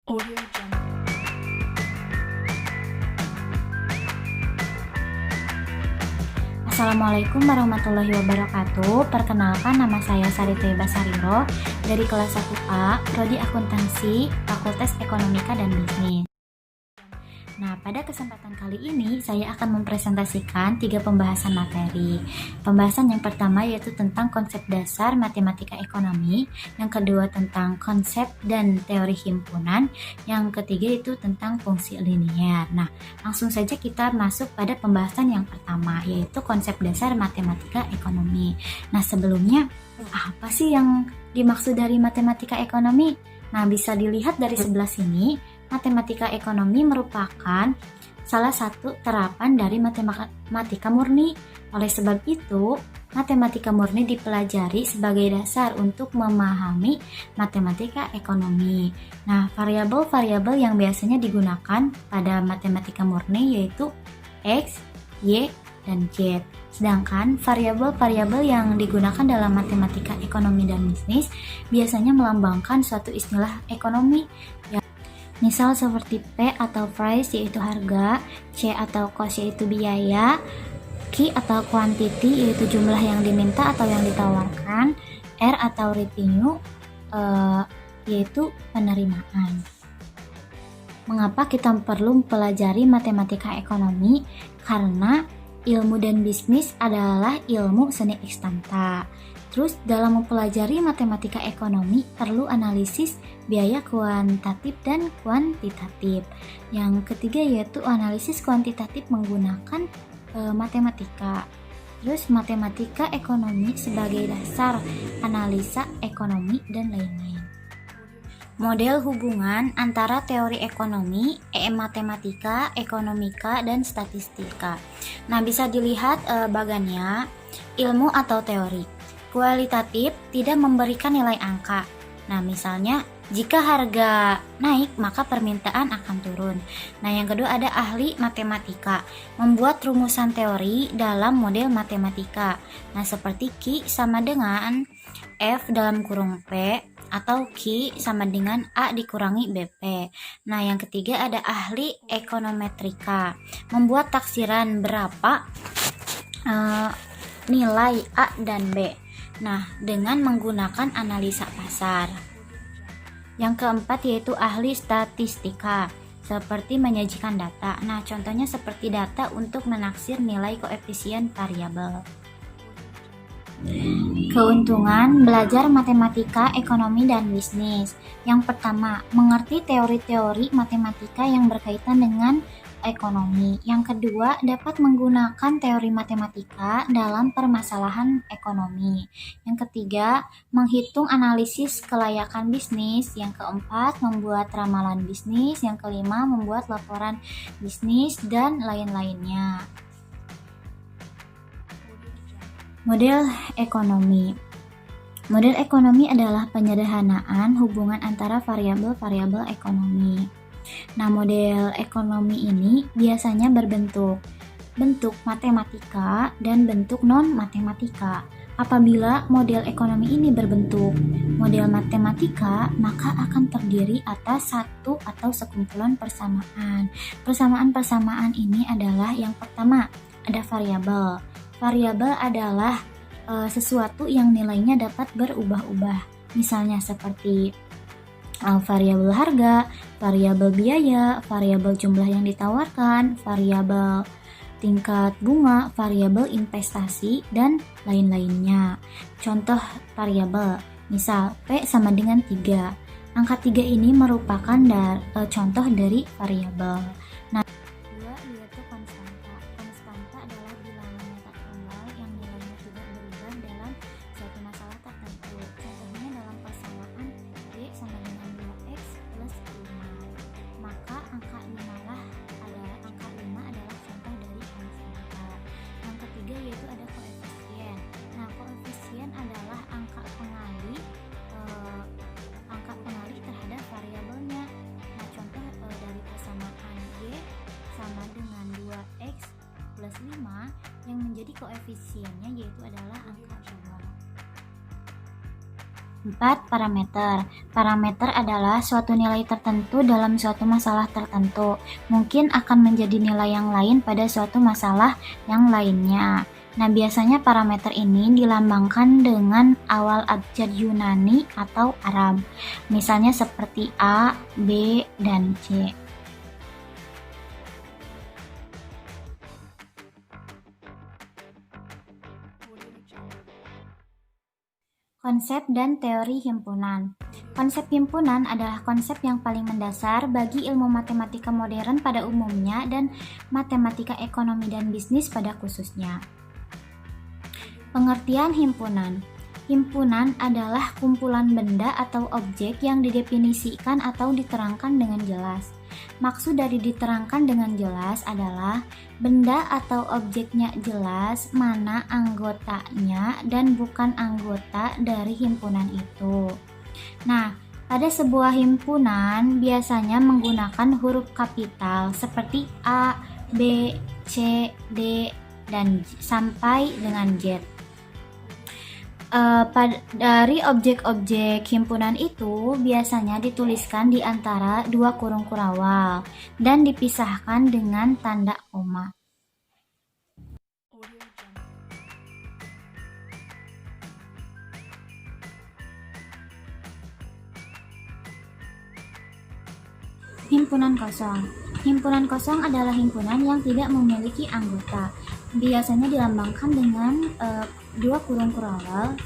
Audio Jungle. Assalamualaikum warahmatullahi wabarakatuh. Perkenalkan, nama saya Sarite Basariro dari kelas 1A, Prodi Akuntansi, Fakultas Ekonomika dan Bisnis. Nah, pada kesempatan kali ini saya akan mempresentasikan 3 pembahasan materi. Pembahasan yang pertama yaitu tentang konsep dasar matematika ekonomi, yang kedua tentang konsep dan teori himpunan, yang ketiga itu tentang fungsi linier. Nah, langsung saja kita masuk pada pembahasan yang pertama, yaitu konsep dasar matematika ekonomi. Nah, sebelumnya apa sih yang dimaksud dari matematika ekonomi? Nah, bisa dilihat dari sebelah sini. Matematika ekonomi merupakan salah satu terapan dari matematika murni. Oleh sebab itu, matematika murni dipelajari sebagai dasar untuk memahami matematika ekonomi. Nah, variabel-variabel yang biasanya digunakan pada matematika murni yaitu X, Y, dan Z. Sedangkan variabel-variabel yang digunakan dalam matematika ekonomi dan bisnis biasanya melambangkan suatu istilah ekonomi. Misal seperti P atau price yaitu harga, C atau cost yaitu biaya, Q atau quantity yaitu jumlah yang diminta atau yang ditawarkan, R atau revenue yaitu penerimaan. Mengapa kita perlu mempelajari matematika ekonomi? Karena ilmu dan bisnis adalah ilmu seni ekstanta. Terus dalam mempelajari matematika ekonomi perlu analisis biaya kuantitatif dan kuantitatif. Yang ketiga yaitu analisis kuantitatif menggunakan matematika. Terus matematika ekonomi sebagai dasar analisa ekonomi dan lain-lain. Model hubungan antara teori ekonomi, matematika, ekonomika, dan statistika. Nah, bisa dilihat bagannya ilmu atau teori. Kualitatif tidak memberikan nilai angka. Nah, misalnya jika harga naik maka permintaan akan turun. Nah, yang kedua ada ahli matematika, membuat rumusan teori dalam model matematika. Nah, seperti Q sama dengan F dalam kurung P atau Q sama dengan A dikurangi BP. Nah, yang ketiga ada ahli ekonometrika, membuat taksiran berapa nilai A dan B. Nah, dengan menggunakan analisa pasar. Yang keempat yaitu ahli statistika, seperti menyajikan data. Nah, contohnya seperti data untuk menaksir nilai koefisien variabel. Keuntungan belajar matematika, ekonomi, dan bisnis. Yang pertama, mengerti teori-teori matematika yang berkaitan dengan ekonomi. Yang kedua, dapat menggunakan teori matematika dalam permasalahan ekonomi. Yang ketiga, menghitung analisis kelayakan bisnis. Yang keempat, membuat ramalan bisnis. Yang kelima, membuat laporan bisnis dan lain-lainnya. Model ekonomi. Model ekonomi adalah penyederhanaan hubungan antara variabel-variabel ekonomi. Nah, model ekonomi ini biasanya berbentuk matematika dan bentuk non-matematika. Apabila model ekonomi ini berbentuk model matematika, maka akan terdiri atas satu atau sekumpulan persamaan. Persamaan-persamaan ini adalah yang pertama, ada variabel. Variabel adalah sesuatu yang nilainya dapat berubah-ubah. Misalnya seperti variabel harga, variabel biaya, variabel jumlah yang ditawarkan, variabel tingkat bunga, variabel investasi, dan lain-lainnya. Contoh variabel, misal P sama dengan 3. Angka 3 ini merupakan contoh dari variabel. Nah, kedua yaitu konstanta. Konstanta adalah bilangan nyata tunggal yang nilainya tidak berubah dalam suatu masalah tertentu. Contohnya dalam persamaan D sama dengan 2X plus 5. Maka angka 5 adalah contoh dari konstanta. Yang ketiga yaitu ada koefisien. Nah, koefisien adalah angka pengali terhadap variabelnya. Nah, contoh dari persamaan Y sama dengan 2X plus 5 yang menjadi koefisiennya yaitu adalah angka 2. 4. Parameter. Parameter adalah suatu nilai tertentu dalam suatu masalah tertentu. Mungkin akan menjadi nilai yang lain pada suatu masalah yang lainnya. Nah, biasanya parameter ini dilambangkan dengan awal abjad Yunani atau Arab. Misalnya seperti A, B, dan C. Konsep dan teori himpunan. Konsep himpunan adalah konsep yang paling mendasar bagi ilmu matematika modern pada umumnya dan matematika ekonomi dan bisnis pada khususnya. Pengertian himpunan. Himpunan adalah kumpulan benda atau objek yang didefinisikan atau diterangkan dengan jelas. Maksud dari diterangkan dengan jelas adalah benda atau objeknya jelas, mana anggotanya dan bukan anggota dari himpunan itu. Nah, pada sebuah himpunan biasanya menggunakan huruf kapital seperti A, B, C, D, dan sampai dengan Z. Dari objek-objek himpunan itu biasanya dituliskan di antara dua kurung kurawal dan dipisahkan dengan tanda koma. Himpunan kosong. Himpunan kosong adalah himpunan yang tidak memiliki anggota. Biasanya dilambangkan dengan dua kurung kurawal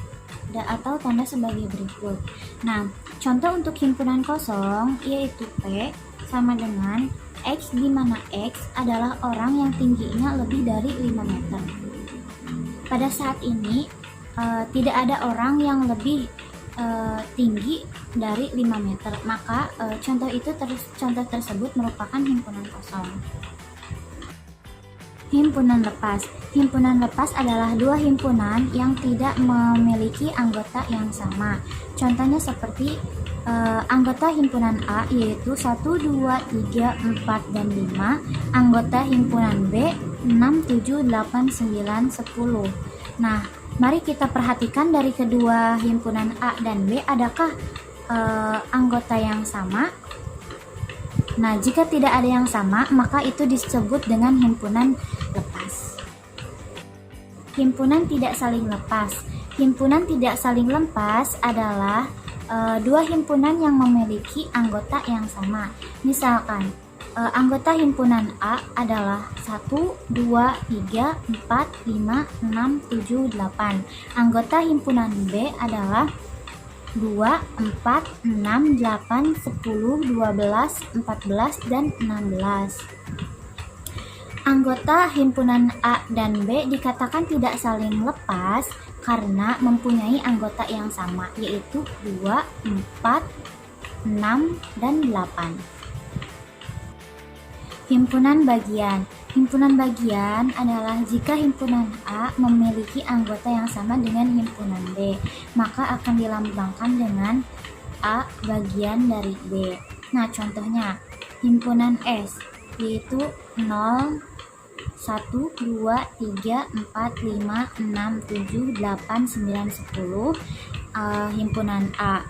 atau tanda sebagai berikut. Nah, contoh untuk himpunan kosong yaitu P sama dengan X, di mana X adalah orang yang tingginya lebih dari 5 meter. Pada saat ini tidak ada orang yang lebih tinggi dari 5 meter, maka contoh tersebut merupakan himpunan kosong. Himpunan lepas. Himpunan lepas adalah dua himpunan yang tidak memiliki anggota yang sama. Contohnya seperti anggota himpunan A yaitu 1, 2, 3, 4, dan 5. Anggota himpunan B 6, 7, 8, 9, 10. Nah, mari kita perhatikan dari kedua himpunan A dan B, adakah anggota yang sama? Nah, jika tidak ada yang sama, maka itu disebut dengan himpunan lepas. Himpunan tidak saling lepas. Himpunan tidak saling lepas adalah dua himpunan yang memiliki anggota yang sama. Misalkan, anggota himpunan A adalah 1, 2, 3, 4, 5, 6, 7, 8. Anggota himpunan B adalah 2, 4, 6, 8, 10, 12, 14, dan 16. Anggota himpunan A dan B dikatakan tidak saling lepas karena mempunyai anggota yang sama, yaitu 2, 4, 6, dan 8. Himpunan bagian. Himpunan bagian adalah jika himpunan A memiliki anggota yang sama dengan himpunan B, maka akan dilambangkan dengan A bagian dari B. Nah, contohnya himpunan S yaitu 0, 1, 2, 3, 4, 5, 6, 7, 8, 9, 10. Himpunan A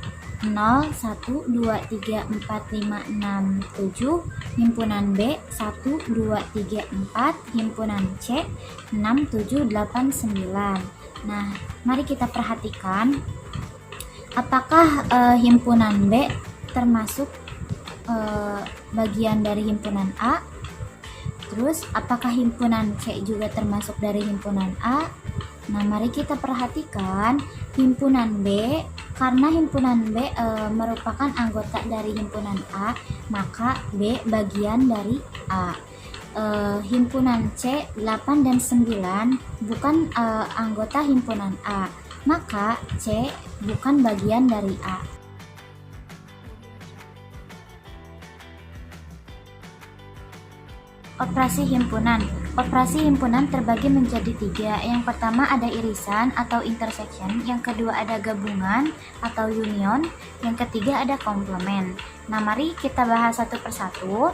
0, 1, 2, 3, 4, 5, 6, 7. Himpunan B 1, 2, 3, 4. Himpunan C 6, 7, 8, 9. Nah, mari kita perhatikan apakah himpunan B termasuk bagian dari himpunan A. Terus apakah himpunan C juga termasuk dari himpunan A? Nah, mari kita perhatikan himpunan B. Karena himpunan B merupakan anggota dari himpunan A, maka B bagian dari A. Himpunan C 8 dan 9 bukan anggota himpunan A, maka C bukan bagian dari A. Operasi himpunan. Operasi himpunan terbagi menjadi 3. Yang pertama ada irisan atau intersection, yang kedua ada gabungan atau union, yang ketiga ada komplement. Nah, mari kita bahas satu persatu.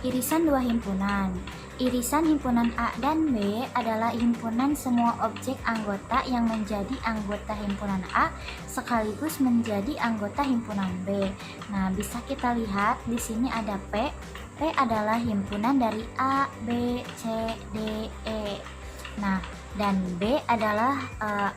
Irisan dua himpunan. Irisan himpunan A dan B adalah himpunan semua objek anggota yang menjadi anggota himpunan A sekaligus menjadi anggota himpunan B. Nah, bisa kita lihat di sini ada P. P adalah himpunan dari A, B, C, D, E. Nah, dan B adalah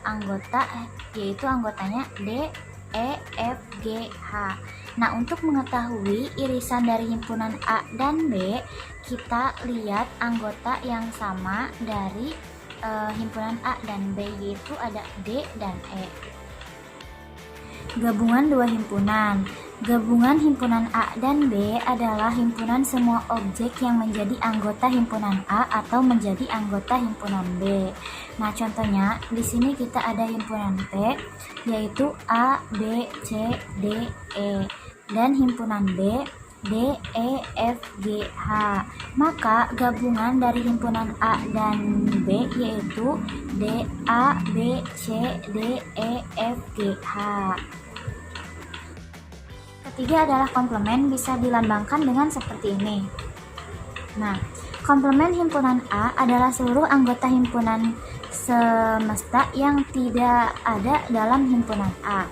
anggota, yaitu anggotanya D, E, F, G, H. Nah, untuk mengetahui irisan dari himpunan A dan B, kita lihat anggota yang sama dari himpunan A dan B, yaitu ada D dan E. Gabungan dua himpunan. Gabungan himpunan A dan B adalah himpunan semua objek yang menjadi anggota himpunan A atau menjadi anggota himpunan B. Nah, contohnya di sini kita ada himpunan P, yaitu A, B, C, D, E, dan himpunan B, D, E, F, G, H. Maka gabungan dari himpunan A dan B yaitu D, A, B, C, D, E, F, G, H. Ketiga adalah komplement, bisa dilambangkan dengan seperti ini. Nah, komplement himpunan A adalah seluruh anggota himpunan semesta yang tidak ada dalam himpunan A.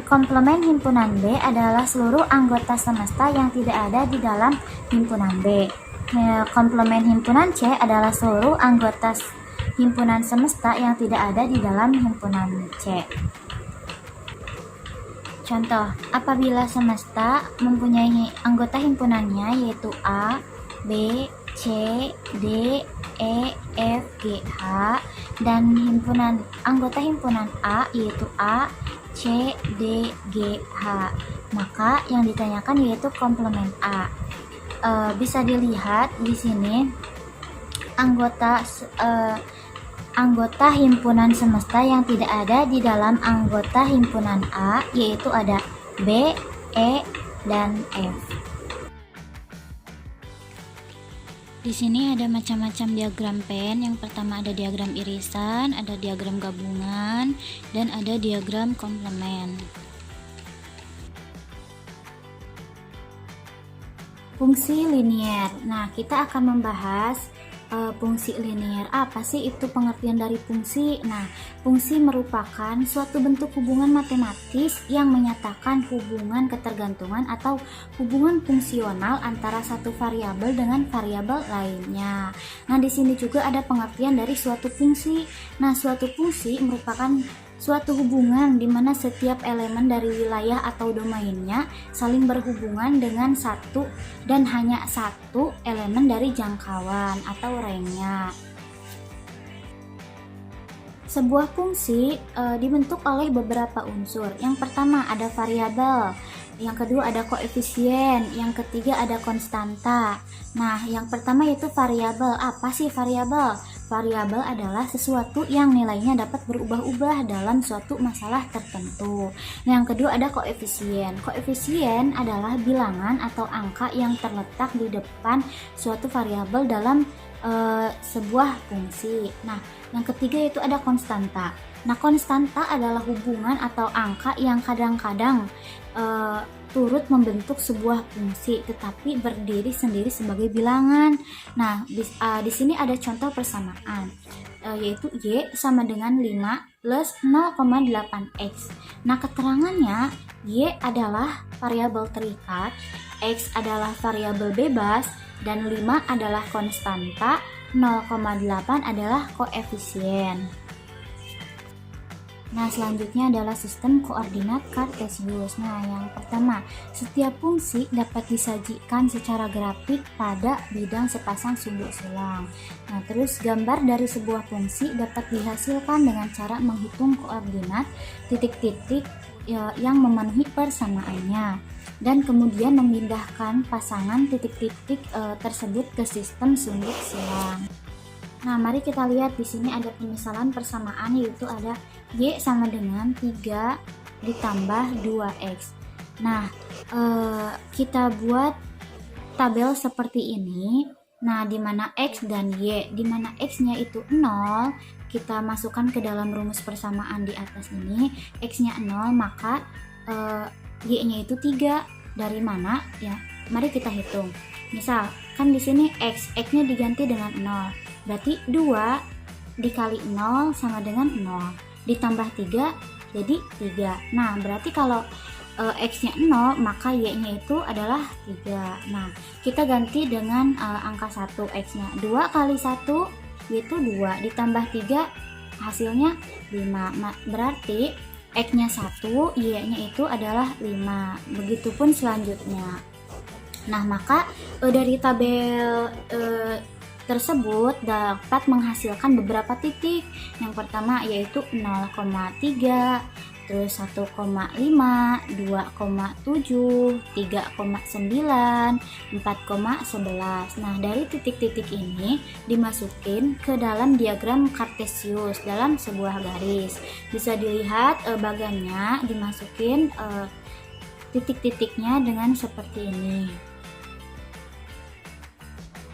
Komplement himpunan B adalah seluruh anggota semesta yang tidak ada di dalam himpunan B. Komplement himpunan C adalah seluruh anggota himpunan semesta yang tidak ada di dalam himpunan C. Contoh, apabila semesta mempunyai anggota himpunannya yaitu A, B, C, D, E, F, G, H, dan anggota himpunan A yaitu A, C, D, G, H, maka yang ditanyakan yaitu komplement A. Bisa dilihat di sini anggota himpunan semesta yang tidak ada di dalam anggota himpunan A yaitu ada B, E, dan F. Di sini ada macam-macam diagram pen. Yang pertama ada diagram irisan, ada diagram gabungan, dan ada diagram komplement. Fungsi linier. Nah, kita akan membahas fungsi linier. Apa sih itu pengertian dari fungsi? Nah, fungsi merupakan suatu bentuk hubungan matematis yang menyatakan hubungan ketergantungan atau hubungan fungsional antara satu variabel dengan variabel lainnya. Nah, di sini juga ada pengertian dari suatu fungsi. Nah, suatu fungsi merupakan suatu hubungan di mana setiap elemen dari wilayah atau domainnya saling berhubungan dengan satu dan hanya satu elemen dari jangkauan atau range-nya. Sebuah fungsi dibentuk oleh beberapa unsur. Yang pertama ada variabel, yang kedua ada koefisien, yang ketiga ada konstanta. Nah, yang pertama yaitu variabel. Apa sih variabel? Variabel adalah sesuatu yang nilainya dapat berubah-ubah dalam suatu masalah tertentu. Yang kedua ada koefisien. Koefisien adalah bilangan atau angka yang terletak di depan suatu variabel dalam sebuah fungsi. Nah, yang ketiga itu ada konstanta. Nah, konstanta adalah hubungan atau angka yang kadang-kadang turut membentuk sebuah fungsi tetapi berdiri sendiri sebagai bilangan. Nah, di sini ada contoh persamaan, yaitu Y sama dengan 5 plus 0,8X. Nah, keterangannya Y adalah variabel terikat, X adalah variabel bebas, dan 5 adalah konstanta, 0,8 adalah koefisien. Nah, selanjutnya adalah sistem koordinat kartesius. Nah, yang pertama, setiap fungsi dapat disajikan secara grafik pada bidang sepasang sumbu silang. Nah, terus gambar dari sebuah fungsi dapat dihasilkan dengan cara menghitung koordinat titik-titik yang memenuhi persamaannya dan kemudian memindahkan pasangan titik-titik tersebut ke sistem sumbu silang. Nah, mari kita lihat di sini ada pemisalan persamaan, yaitu ada Y sama dengan 3 ditambah 2X. Nah, kita buat tabel seperti ini. Nah, di mana X dan Y, di mana X-nya itu 0, kita masukkan ke dalam rumus persamaan di atas ini. X-nya 0, maka Y-nya itu 3. Dari mana? Ya, mari kita hitung. Misal, kan di sini x-nya diganti dengan 0. Berarti 2 dikali 0 sama dengan 0. Ditambah 3 jadi 3. Nah, berarti kalau x-nya 0, maka y-nya itu adalah 3. Nah, kita ganti dengan angka 1 x-nya. 2 kali 1 yaitu 2, ditambah 3 hasilnya 5. Berarti x-nya 1, y-nya itu adalah 5. Begitupun selanjutnya. Nah, maka dari tabel tersebut dapat menghasilkan beberapa titik. Yang pertama yaitu 0,3, terus 1,5, 2,7, 3,9, 4,11. Nah, dari titik-titik ini dimasukin ke dalam diagram kartesius dalam sebuah garis. Bisa dilihat bagannya dimasukin titik-titiknya dengan seperti ini.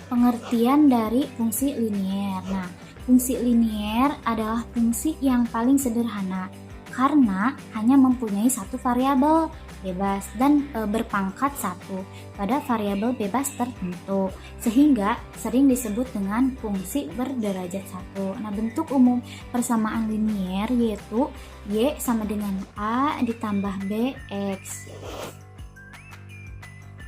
Pengertian dari fungsi linier. Nah, fungsi linier adalah fungsi yang paling sederhana karena hanya mempunyai satu variabel bebas dan berpangkat 1 pada variabel bebas tertentu, sehingga sering disebut dengan fungsi berderajat 1. Nah, bentuk umum persamaan linier yaitu y sama dengan a ditambah bx.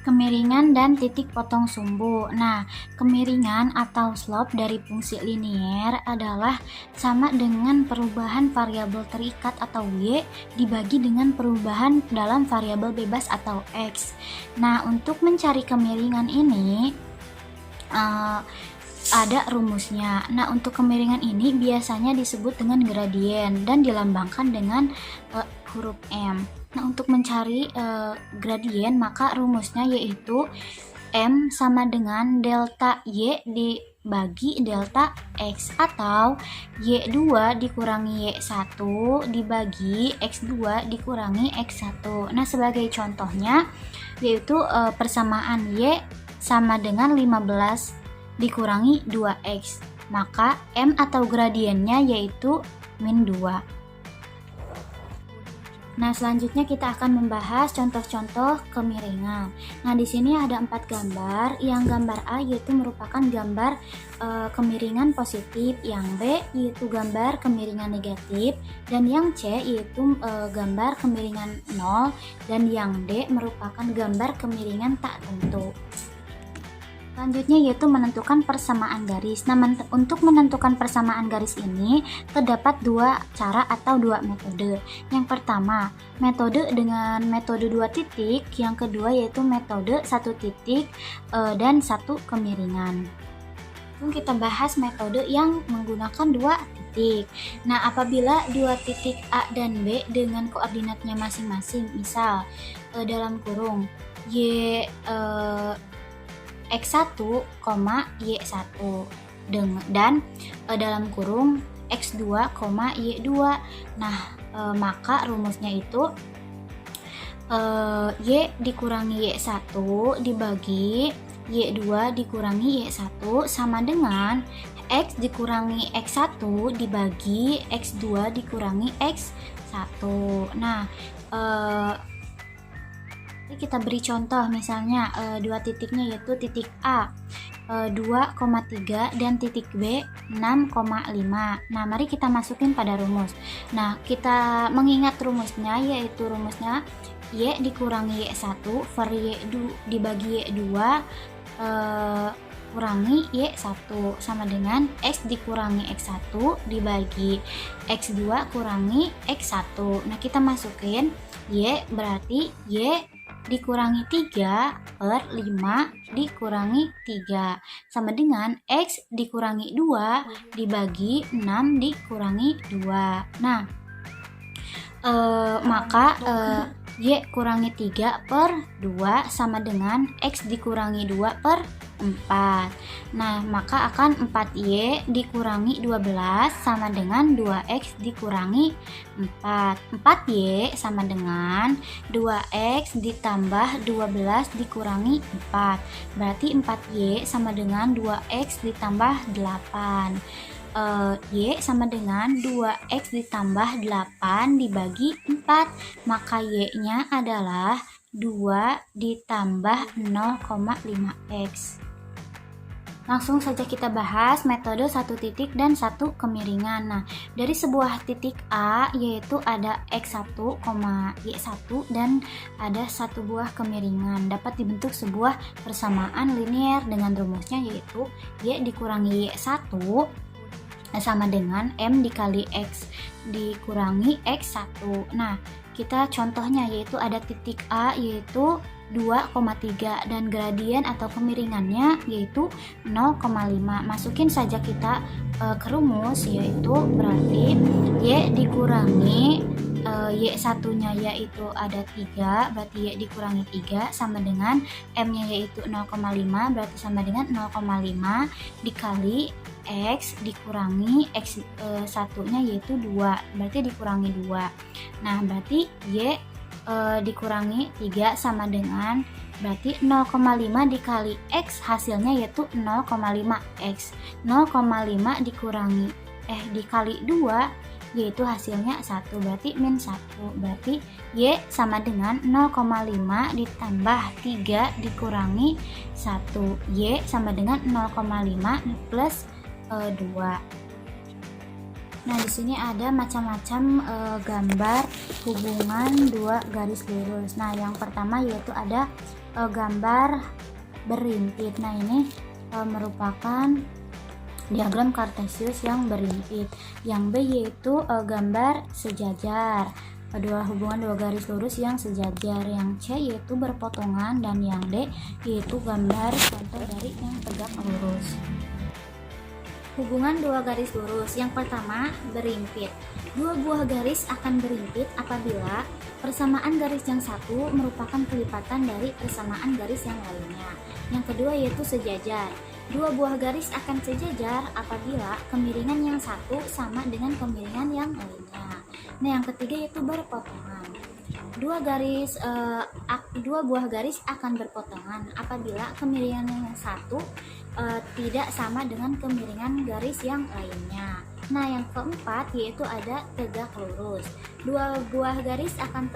Kemiringan dan titik potong sumbu. Nah, kemiringan atau slope dari fungsi linier adalah sama dengan perubahan variabel terikat atau y dibagi dengan perubahan dalam variabel bebas atau x. Nah, untuk mencari kemiringan ini ada rumusnya. Nah, untuk kemiringan ini biasanya disebut dengan gradien dan dilambangkan dengan huruf M. Nah, untuk mencari gradien maka rumusnya yaitu M sama dengan delta Y dibagi delta X atau Y2 dikurangi Y1 dibagi X2 dikurangi X1. Nah, sebagai contohnya yaitu persamaan Y sama dengan 15 dikurangi 2X. Maka M atau gradiennya yaitu min 2. Nah, selanjutnya kita akan membahas contoh-contoh kemiringan. Nah, di sini ada 4 gambar. Yang gambar A yaitu merupakan gambar kemiringan positif, yang B yaitu gambar kemiringan negatif, dan yang C yaitu gambar kemiringan 0, dan yang D merupakan gambar kemiringan tak tentu. Selanjutnya yaitu menentukan persamaan garis. Nah, untuk menentukan persamaan garis ini terdapat 2 cara atau 2 metode. Yang pertama, metode dengan metode 2 titik, yang kedua yaitu metode 1 titik dan 1 kemiringan. Kita bahas metode yang menggunakan 2 titik. Nah, apabila 2 titik A dan B dengan koordinatnya masing-masing, misal dalam kurung Y X1, Y1 dan dalam kurung X2, Y2. Nah, maka rumusnya itu Y dikurangi Y1 dibagi Y2 dikurangi Y1 sama dengan X dikurangi X1 dibagi X2 dikurangi X1. Nah, kita beri contoh, misalnya 2 titiknya yaitu titik A 2,3 dan titik B 6,5. Nah, mari kita masukin pada rumus. Nah, kita mengingat rumusnya yaitu rumusnya Y dikurangi Y1 per Y dibagi Y2 kurangi Y1 sama dengan X dikurangi X1 dibagi X2 kurangi X1. Nah, kita masukin Y berarti Y dikurangi 3 per 5 dikurangi 3 sama dengan X dikurangi 2 dibagi 6 dikurangi 2. Nah, maka Y kurangi 3 per 2 sama dengan X dikurangi 2 per 4. Nah, maka akan 4Y dikurangi 12 sama dengan 2X dikurangi 4. 4Y sama dengan 2X ditambah 12 dikurangi 4. Berarti 4Y sama dengan 2X ditambah 8. Y sama dengan 2X ditambah 8 dibagi 4. Maka Y-nya adalah 2 ditambah 0,5x. Langsung saja kita bahas metode satu titik dan satu kemiringan. Nah, dari sebuah titik A yaitu ada x1, y1 dan ada satu buah kemiringan. Dapat dibentuk sebuah persamaan linear dengan rumusnya yaitu y dikurangi y1 sama dengan m dikali x dikurangi x1. Nah, kita contohnya yaitu ada titik A yaitu 2,3 dan gradien atau kemiringannya yaitu 0,5. Masukin saja kita ke rumus yaitu berarti y dikurangi y1 nya yaitu ada 3, berarti y dikurangi 3 sama dengan m nya yaitu 0,5, berarti sama dengan 0,5 dikali x dikurangi x 1 nya yaitu 2, berarti dikurangi 2. Nah, berarti y dikurangi 3 sama dengan berarti 0,5 dikali x hasilnya yaitu 0,5x. 0,5 dikurangi dikali 2 yaitu hasilnya 1, berarti min 1. Berarti y sama dengan 0,5 ditambah 3 dikurangi 1. Y sama dengan 0,5 plus 2. Nah, di sini ada macam-macam gambar hubungan dua garis lurus. Nah, yang pertama yaitu ada gambar berimpit. Nah, ini merupakan diagram kartesius yang berimpit. Yang B yaitu gambar sejajar. Hubungan dua garis lurus yang sejajar. Yang C yaitu berpotongan dan yang D yaitu gambar contoh dari yang tegak lurus. Hubungan dua garis lurus. Yang pertama, berimpit. Dua buah garis akan berimpit apabila persamaan garis yang satu merupakan kelipatan dari persamaan garis yang lainnya. Yang kedua yaitu sejajar. Dua buah garis akan sejajar apabila kemiringan yang satu sama dengan kemiringan yang lainnya. Nah, yang ketiga yaitu berpotongan. Dua buah garis akan berpotongan apabila kemiringan yang satu tidak sama dengan kemiringan garis yang lainnya. Nah, yang keempat yaitu ada tegak lurus. Dua buah garis akan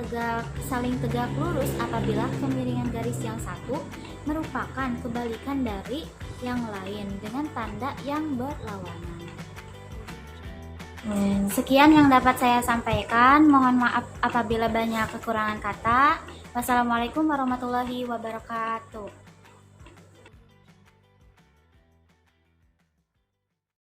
saling tegak lurus apabila kemiringan garis yang satu merupakan kebalikan dari yang lain dengan tanda yang berlawanan. Sekian yang dapat saya sampaikan. Mohon maaf apabila banyak kekurangan kata. Wassalamualaikum warahmatullahi wabarakatuh.